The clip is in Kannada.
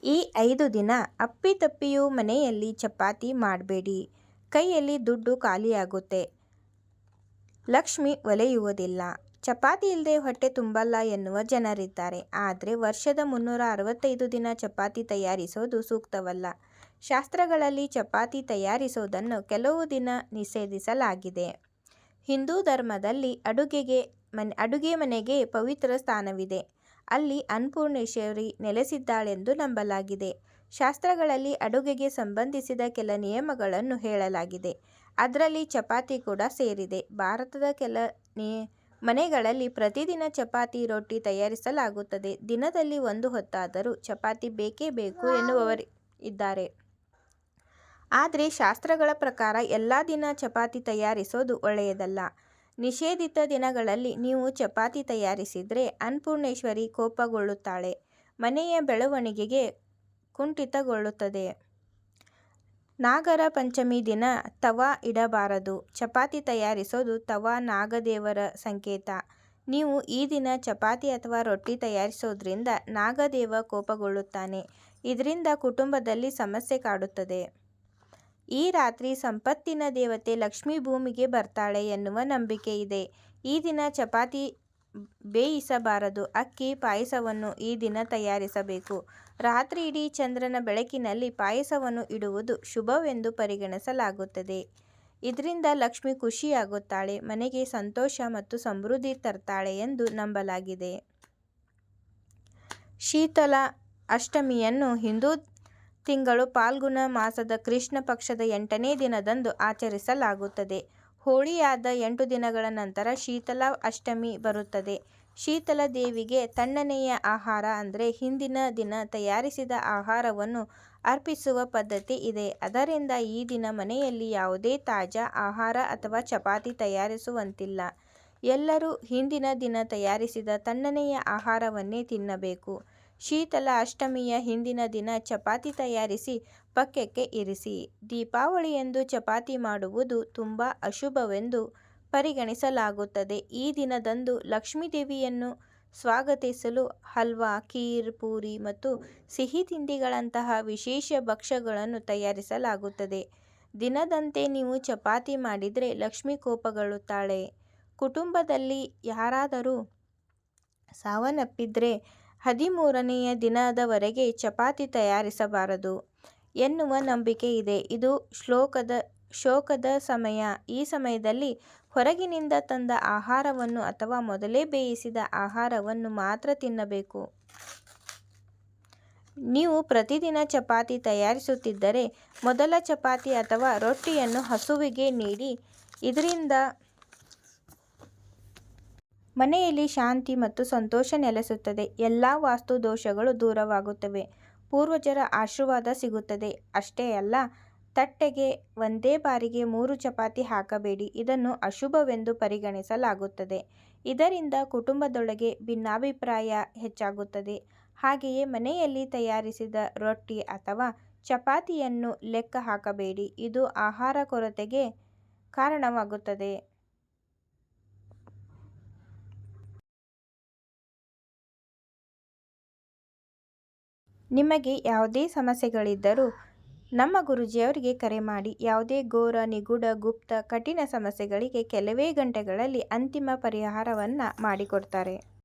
ಈ 5 ದಿನ ಅಪ್ಪಿತಪ್ಪಿಯೂ ಮನೆಯಲ್ಲಿ ಚಪಾತಿ ಮಾಡಬೇಡಿ. ಕೈಯಲ್ಲಿ ದುಡ್ಡು ಖಾಲಿಯಾಗುತ್ತೆ. ಲಕ್ಷ್ಮಿ ಒಲಿಯುವುದಿಲ್ಲ. ಚಪಾತಿ ಇಲ್ಲದೆ ಹೊಟ್ಟೆ ತುಂಬಲ್ಲ ಎನ್ನುವ ಜನರಿದ್ದಾರೆ. ಆದರೆ ವರ್ಷದ 365 ದಿನ ಚಪಾತಿ ತಯಾರಿಸೋದು ಸೂಕ್ತವಲ್ಲ. ಶಾಸ್ತ್ರಗಳಲ್ಲಿ ಚಪಾತಿ ತಯಾರಿಸೋದನ್ನು ಕೆಲವು ದಿನ ನಿಷೇಧಿಸಲಾಗಿದೆ. ಹಿಂದೂ ಧರ್ಮದಲ್ಲಿ ಅಡುಗೆ ಮನೆಗೆ ಪವಿತ್ರ ಸ್ಥಾನವಿದೆ. ಅಲ್ಲಿ ಅನ್ನಪೂರ್ಣೇಶ್ವರಿ ನೆಲೆಸಿದ್ದಾಳೆಂದು ನಂಬಲಾಗಿದೆ. ಶಾಸ್ತ್ರಗಳಲ್ಲಿ ಅಡುಗೆಗೆ ಸಂಬಂಧಿಸಿದ ಕೆಲ ನಿಯಮಗಳನ್ನು ಹೇಳಲಾಗಿದೆ. ಅದರಲ್ಲಿ ಚಪಾತಿ ಕೂಡ ಸೇರಿದೆ. ಭಾರತದ ಕೆಲ ಮನೆಗಳಲ್ಲಿ ಪ್ರತಿದಿನ ಚಪಾತಿ, ರೊಟ್ಟಿ ತಯಾರಿಸಲಾಗುತ್ತದೆ. ದಿನದಲ್ಲಿ ಒಂದು ಹೊತ್ತಾದರೂ ಚಪಾತಿ ಬೇಕೇ ಬೇಕು ಎನ್ನುವವರು ಇದ್ದಾರೆ. ಆದರೆ ಶಾಸ್ತ್ರಗಳ ಪ್ರಕಾರ ಎಲ್ಲ ದಿನ ಚಪಾತಿ ತಯಾರಿಸೋದು ಒಳ್ಳೆಯದಲ್ಲ. ನಿಷೇಧಿತ ದಿನಗಳಲ್ಲಿ ನೀವು ಚಪಾತಿ ತಯಾರಿಸಿದರೆ ಅನ್ನಪೂರ್ಣೇಶ್ವರಿ ಕೋಪಗೊಳ್ಳುತ್ತಾಳೆ. ಮನೆಯ ಬೆಳವಣಿಗೆ ಕುಂಠಿತಗೊಳ್ಳುತ್ತದೆ. ನಾಗರ ಪಂಚಮಿ ದಿನ ತವಾ ಇಡಬಾರದು. ಚಪಾತಿ ತಯಾರಿಸೋದು ತವಾ ನಾಗದೇವರ ಸಂಕೇತ. ನೀವು ಈ ದಿನ ಚಪಾತಿ ಅಥವಾ ರೊಟ್ಟಿ ತಯಾರಿಸೋದ್ರಿಂದ ನಾಗದೇವ ಕೋಪಗೊಳ್ಳುತ್ತಾನೆ. ಇದರಿಂದ ಕುಟುಂಬದಲ್ಲಿ ಸಮಸ್ಯೆ ಕಾಡುತ್ತದೆ. ಈ ರಾತ್ರಿ ಸಂಪತ್ತಿನ ದೇವತೆ ಲಕ್ಷ್ಮಿ ಭೂಮಿಗೆ ಬರ್ತಾಳೆ ಎನ್ನುವ ನಂಬಿಕೆ ಇದೆ. ಈ ದಿನ ಚಪಾತಿ ಬೇಯಿಸಬಾರದು. ಅಕ್ಕಿ ಪಾಯಸವನ್ನು ಈ ದಿನ ತಯಾರಿಸಬೇಕು. ರಾತ್ರಿ ಇಡೀ ಚಂದ್ರನ ಬೆಳಕಿನಲ್ಲಿ ಪಾಯಸವನ್ನು ಇಡುವುದು ಶುಭವೆಂದು ಪರಿಗಣಿಸಲಾಗುತ್ತದೆ. ಇದರಿಂದ ಲಕ್ಷ್ಮಿ ಖುಷಿಯಾಗುತ್ತಾಳೆ, ಮನೆಗೆ ಸಂತೋಷ ಮತ್ತು ಸಮೃದ್ಧಿ ತರ್ತಾಳೆ ಎಂದು ನಂಬಲಾಗಿದೆ. ಶೀತಲ ಅಷ್ಟಮಿಯನ್ನು ಹಿಂದೂ ತಿಂಗಳು ಫಾಲ್ಗುಣ ಮಾಸದ ಕೃಷ್ಣ ಪಕ್ಷದ 8ನೇ ದಿನದಂದು ಆಚರಿಸಲಾಗುತ್ತದೆ. ಹೋಳಿಯಾದ 8 ದಿನಗಳ ನಂತರ ಶೀತಲ ಅಷ್ಟಮಿ ಬರುತ್ತದೆ. ಶೀತಲ ದೇವಿಗೆ ತಣ್ಣನೆಯ ಆಹಾರ ಅಂದರೆ ಹಿಂದಿನ ದಿನ ತಯಾರಿಸಿದ ಆಹಾರವನ್ನು ಅರ್ಪಿಸುವ ಪದ್ಧತಿ ಇದೆ. ಆದ್ದರಿಂದ ಈ ದಿನ ಮನೆಯಲ್ಲಿ ಯಾವುದೇ ತಾಜಾ ಆಹಾರ ಅಥವಾ ಚಪಾತಿ ತಯಾರಿಸುವಂತಿಲ್ಲ. ಎಲ್ಲರೂ ಹಿಂದಿನ ದಿನ ತಯಾರಿಸಿದ ತಣ್ಣನೆಯ ಆಹಾರವನ್ನೇ ತಿನ್ನಬೇಕು. ಶೀತಲ ಅಷ್ಟಮಿಯ ಹಿಂದಿನ ದಿನ ಚಪಾತಿ ತಯಾರಿಸಿ ಪಕ್ಯಕ್ಕೆ ಇರಿಸಿ. ದೀಪಾವಳಿಯಂದು ಚಪಾತಿ ಮಾಡುವುದು ತುಂಬ ಅಶುಭವೆಂದು ಪರಿಗಣಿಸಲಾಗುತ್ತದೆ. ಈ ದಿನದಂದು ಲಕ್ಷ್ಮೀದೇವಿಯನ್ನು ಸ್ವಾಗತಿಸಲು ಹಲ್ವಾ, ಖೀರ್, ಪೂರಿ ಮತ್ತು ಸಿಹಿ ತಿಂಡಿಗಳಂತಹ ವಿಶೇಷ ಭಕ್ಷ್ಯಗಳನ್ನು ತಯಾರಿಸಲಾಗುತ್ತದೆ. ದಿನದಂತೆ ನೀವು ಚಪಾತಿ ಮಾಡಿದರೆ ಲಕ್ಷ್ಮಿ ಕೋಪಗೊಳ್ಳುತ್ತಾಳೆ. ಕುಟುಂಬದಲ್ಲಿ ಯಾರಾದರೂ ಸಾವನ್ನಪ್ಪಿದರೆ 13ನೆಯ ದಿನದವರೆಗೆ ಚಪಾತಿ ತಯಾರಿಸಬಾರದು ಎನ್ನುವ ನಂಬಿಕೆ ಇದೆ. ಇದು ಶೋಕದ ಸಮಯ. ಈ ಸಮಯದಲ್ಲಿ ಹೊರಗಿನಿಂದ ತಂದ ಆಹಾರವನ್ನು ಅಥವಾ ಮೊದಲೇ ಬೇಯಿಸಿದ ಆಹಾರವನ್ನು ಮಾತ್ರ ತಿನ್ನಬೇಕು. ನೀವು ಪ್ರತಿದಿನ ಚಪಾತಿ ತಯಾರಿಸುತ್ತಿದ್ದರೆ ಮೊದಲ ಚಪಾತಿ ಅಥವಾ ರೊಟ್ಟಿಯನ್ನು ಹಸುವಿಗೆ ನೀಡಿ. ಇದರಿಂದ ಮನೆಯಲ್ಲಿ ಶಾಂತಿ ಮತ್ತು ಸಂತೋಷ ನೆಲೆಸುತ್ತದೆ. ಎಲ್ಲ ವಾಸ್ತು ದೋಷಗಳು ದೂರವಾಗುತ್ತವೆ. ಪೂರ್ವಜರ ಆಶೀರ್ವಾದ ಸಿಗುತ್ತದೆ. ಅಷ್ಟೇ ಅಲ್ಲ, ತಟ್ಟೆಗೆ ಒಂದೇ ಬಾರಿಗೆ 3 ಚಪಾತಿ ಹಾಕಬೇಡಿ. ಇದನ್ನು ಅಶುಭವೆಂದು ಪರಿಗಣಿಸಲಾಗುತ್ತದೆ. ಇದರಿಂದ ಕುಟುಂಬದೊಳಗೆ ಭಿನ್ನಾಭಿಪ್ರಾಯ ಹೆಚ್ಚಾಗುತ್ತದೆ. ಹಾಗೆಯೇ ಮನೆಯಲ್ಲಿ ತಯಾರಿಸಿದ ರೊಟ್ಟಿ ಅಥವಾ ಚಪಾತಿಯನ್ನು ಲೆಕ್ಕ ಹಾಕಬೇಡಿ. ಇದು ಆಹಾರ ಕೊರತೆಗೆ ಕಾರಣವಾಗುತ್ತದೆ. ನಿಮಗೆ ಯಾವುದೇ ಸಮಸ್ಯೆಗಳಿದ್ದರೂ ನಮ್ಮ ಗುರೂಜಿಯವರಿಗೆ ಕರೆ ಮಾಡಿ. ಯಾವುದೇ ಘೋರ, ನಿಗೂಢ, ಗುಪ್ತ, ಕಠಿಣ ಸಮಸ್ಯೆಗಳಿಗೆ ಕೆಲವೇ ಗಂಟೆಗಳಲ್ಲಿ ಅಂತಿಮ ಪರಿಹಾರವನ್ನು ಮಾಡಿಕೊಡ್ತಾರೆ.